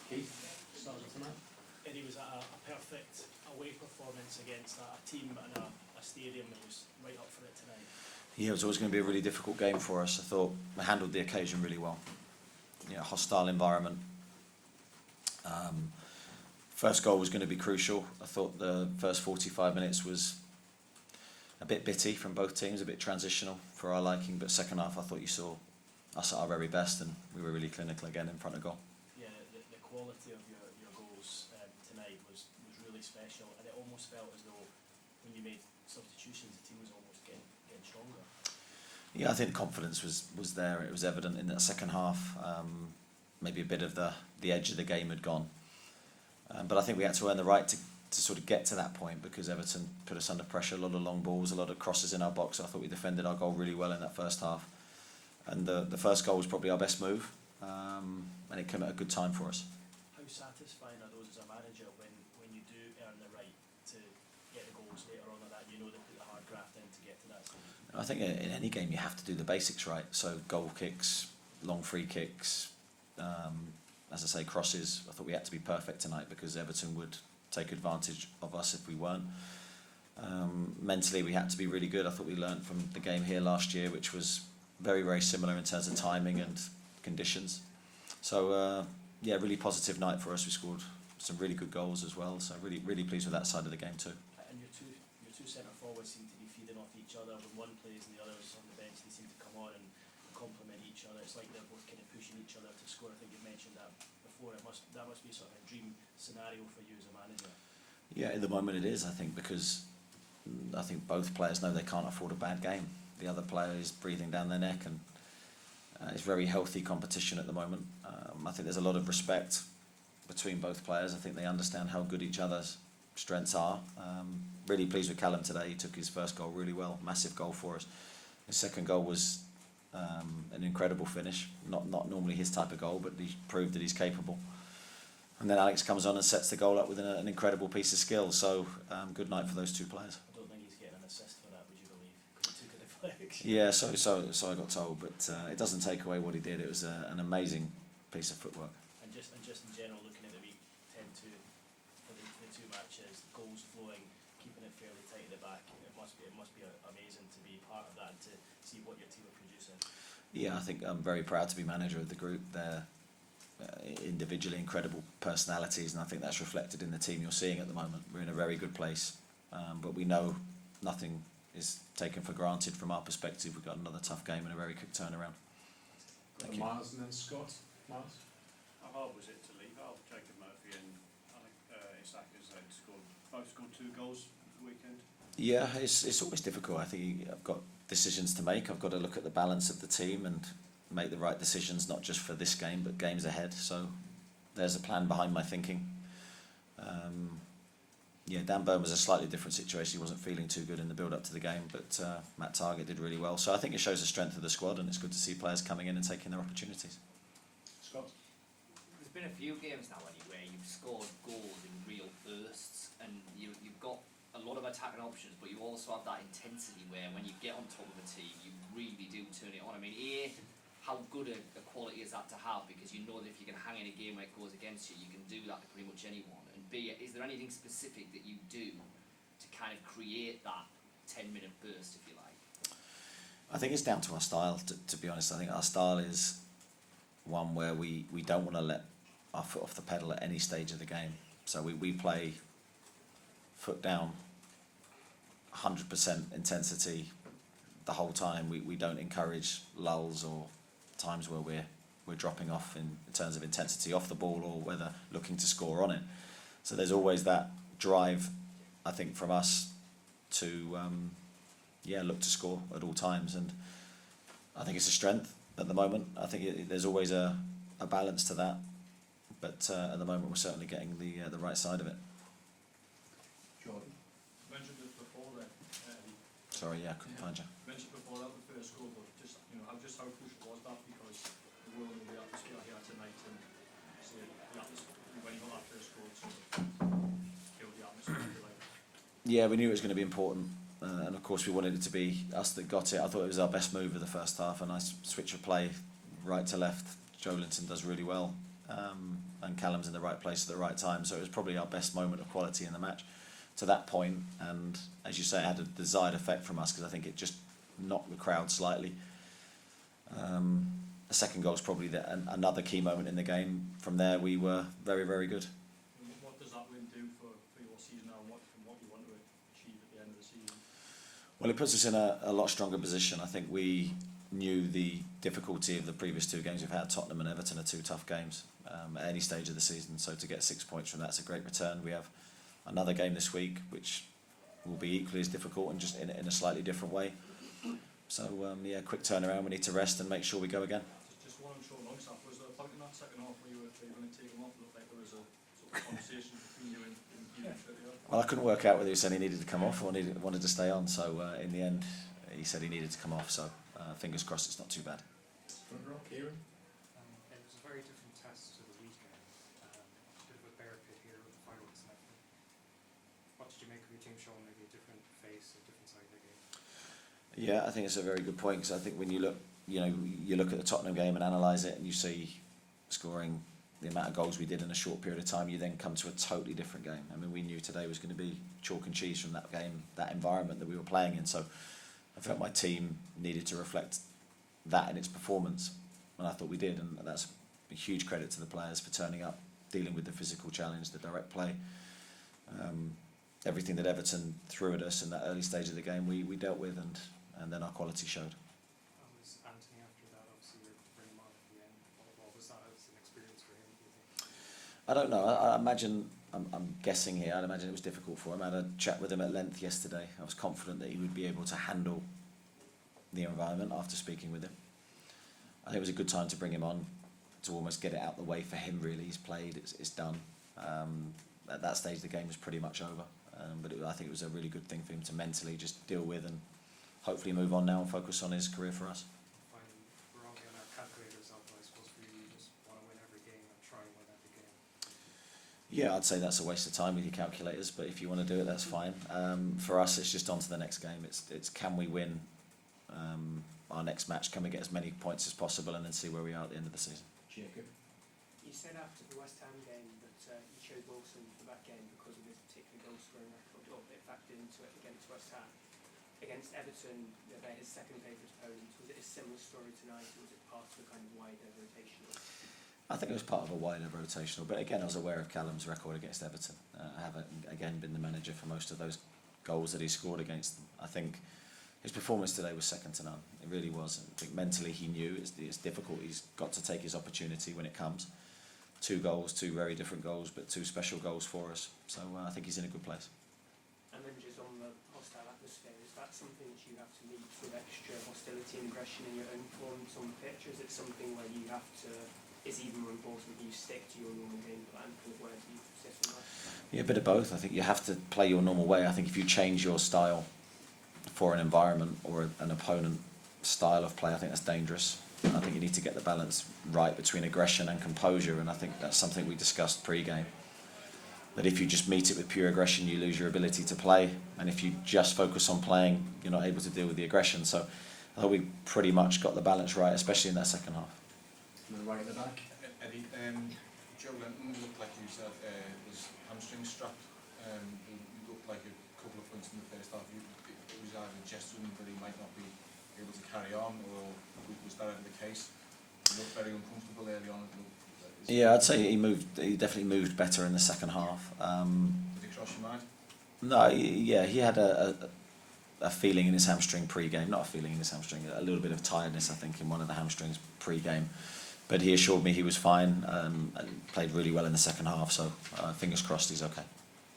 Keith, start of tonight. Eddie, was that a perfect away performance against a team and a stadium that was right up for it tonight? Yeah, it was always going to be a really difficult game for us. I thought we handled the occasion really well. Hostile environment. First goal was going to be crucial. I thought the first 45 minutes was a bit bitty from both teams, a bit transitional for our liking, but second half I thought you saw us at our very best and we were really clinical again in front of goal. Yeah, the quality of your goals tonight was really special, and it almost felt as though when you made substitutions the team was almost getting stronger. Yeah, I think confidence was there. It was evident in that second half. Maybe a bit of the edge of the game had gone. But I think we had to earn the right to sort of get to that point because Everton put us under pressure, a lot of long balls, a lot of crosses in our box. I thought we defended our goal really well in that first half. And the first goal was probably our best move, and it came at a good time for us. How satisfying are those as a manager when you do earn the right to get the goals later on like that? You know they put the hard graft in to get to that stage. I think in any game you have to do the basics right. So goal kicks, long free kicks, as I say, crosses. I thought we had to be perfect tonight because Everton would take advantage of us if we weren't. Mentally we had to be really good. I thought we learnt from the game here last year, which was very, very similar in terms of timing and conditions. So really positive night for us. We scored some really good goals as well, so really, really pleased with that side of the game too. And your two centre forwards seem to be feeding off each other. When one plays and the other's on the bench, they seem to come on and complement each other. It's like they're both kind of pushing each other to score. I think you mentioned that before. That must be sort of a dream scenario for you as a manager. Yeah, at the moment it is, I think, because I think both players know they can't afford a bad game. The other player is breathing down their neck, and it's very healthy competition at the moment. I think there's a lot of respect between both players. I think they understand how good each other's strengths are. Really pleased with Callum today. He took his first goal really well, massive goal for us. His second goal was an incredible finish. Not normally his type of goal, but he proved that he's capable. And then Alex comes on and sets the goal up with an incredible piece of skill. So good night for those two players. I don't think he's getting an assist for that, would you believe? Because he took it deflection. Yeah, so I got told, but it doesn't take away what he did. It was an amazing piece of footwork. And just in general, looking at the week 10-2 for the two matches, goals flowing, keeping it fairly tight at the back. It must be amazing to be part of that and to see what your team are producing. Yeah, I think I'm very proud to be manager of the group. They're individually incredible personalities, and I think that's reflected in the team you're seeing at the moment. We're in a very good place, but we know nothing is taken for granted from our perspective. We've got another tough game and a very quick turnaround. Thank you. Miles and then Scott. Miles? How hard was it to leave out Jacob Murphy and Isaka's both scored 2 goals for the weekend? Yeah, it's always difficult. I think I've got decisions to make. I've got to look at the balance of the team and make the right decisions, not just for this game, but games ahead. So there's a plan behind my thinking. Dan Burn was a slightly different situation. He wasn't feeling too good in the build-up to the game, but Matt Targett did really well. So I think it shows the strength of the squad, and it's good to see players coming in and taking their opportunities. Scott? There's been a few games now anyway, you've scored goals in real bursts, and you've got a lot of attacking options, but you also have that intensity where when you get on top of a team, you really do turn it on. I mean, A, how good a quality is that to have, because you know that if you can hang in a game where it goes against you, you can do that to pretty much anyone. And B, is there anything specific that you do to kind of create that 10-minute burst, if you like? I think it's down to our style, to be honest. I think our style is one where we don't want to let our foot off the pedal at any stage of the game. So we play foot down, 100% intensity the whole time. We don't encourage lulls or times where we're dropping off in terms of intensity off the ball or whether looking to score on it. So there's always that drive, I think, from us to look to score at all times, and I think it's a strength at the moment. I think there's always a balance to that, but at the moment we're certainly getting the right side of it. Jordan? Mentioned it before then. Sorry, I couldn't find you. Mentioned before that the first goal, but just how crucial was that, because the world of the atmosphere here tonight, and see the atmosphere when you got that first goal to kill the atmosphere, if you like. Yeah, we knew it was going to be important, and of course we wanted it to be us that got it. I thought it was our best move of the first half, a nice switch of play, right to left. Joe Linton does really well. and Callum's in the right place at the right time. So it was probably our best moment of quality in the match to that point. And as you say, it had a desired effect from us because I think it just knocked the crowd slightly. The second goal is probably another key moment in the game. From there, we were very, very good. What does that win do for your season now, and what you want to achieve at the end of the season? Well, it puts us in a lot stronger position. I think we knew the difficulty of the previous two games we've had. Tottenham and Everton are two tough games at any stage of the season. So to get 6 points from that's a great return. We have another game this week, which will be equally as difficult and just in a slightly different way. So yeah, quick turnaround. We need to rest and make sure we go again. Just one short long stuff. Was there a point in that second half where you were going to take him off? It looked like there was a sort of conversation between you and Well, I couldn't work out whether he said he needed to come off or wanted to stay on. So in the end, he said he needed to come off. So fingers crossed it's not too bad. Front row, Kieran. It was a very different test to the weekend. Bit of a bear pit here with the fireworks and everything. What did you make of your team showing maybe a different face, a different side of the game? Yeah, I think it's a very good point because I think when you look at the Tottenham game and analyse it, and you see scoring the amount of goals we did in a short period of time, you then come to a totally different game. I mean, we knew today was going to be chalk and cheese from that game, that environment that we were playing in. So I felt my team needed to reflect that in its performance, and I thought we did, and that's a huge credit to the players for turning up, dealing with the physical challenge, the direct play. Everything that Everton threw at us in that early stage of the game, we dealt with, and then our quality showed. How was Anthony after that? Obviously, you bring him on at the end. What was that as an experience for him, do you think? I don't know. I imagine, I'm guessing here, I'd imagine it was difficult for him. I had a chat with him at length yesterday. I was confident that he would be able to handle the environment after speaking with him. I think it was a good time to bring him on, to almost get it out the way for him, really. He's played, it's done. At that stage, the game was pretty much over. But I think it was a really good thing for him to mentally just deal with and hopefully move on now and focus on his career for us. Fine, we're all getting our calculators out, but I suppose for you, you just want to win every game and try and win every game. Yeah, I'd say that's a waste of time with your calculators, but if you want to do it, that's fine. For us, it's just on to the next game. It's can we win our next match? Can we get as many points as possible and then see where we are at the end of the season? Jacob. You said after the West Ham game that you chose Wilson for that game because of his particular goal scoring record, or it factored into it against West Ham. Against Everton, they're his second favourite opponent. Was it a similar story tonight, or was it part of the kind of wider rotational? I think it was part of a wider rotational, but again, I was aware of Callum's record against Everton. I haven't, again, been the manager for most of those goals that he scored against them. I think his performance today was second to none. It really was. I think mentally he knew it's difficult. He's got to take his opportunity when it comes. 2 goals, 2 very different goals, but 2 special goals for us. So I think he's in a good place. And then just on the hostile atmosphere, is that something that you have to meet with extra hostility and aggression in your own forms on the pitch, or is it something where you have to, it's even more important that you stick to your normal game plan, kind of where do you sit on that? Yeah, a bit of both. I think you have to play your normal way. I think if you change your style for an environment or an opponent style of play, I think that's dangerous. I think you need to get the balance right between aggression and composure, and I think that's something we discussed pre-game. That if you just meet it with pure aggression, you lose your ability to play, and if you just focus on playing, you're not able to deal with the aggression. So I thought we pretty much got the balance right, especially in that second half. And then right at the back. Eddie, Joe Linton looked like you said his hamstring strapped. He looked like a couple of points in the first half. It was either gesturing that he might not be able to carry on, or was that ever the case? He looked very uncomfortable early on. Yeah, I'd say he definitely moved better in the second half. Did it cross your mind? No, he had a feeling in his hamstring pre-game, not a feeling in his hamstring, a little bit of tiredness, I think, in one of the hamstrings pre-game. But he assured me he was fine and played really well in the second half, so fingers crossed he's okay.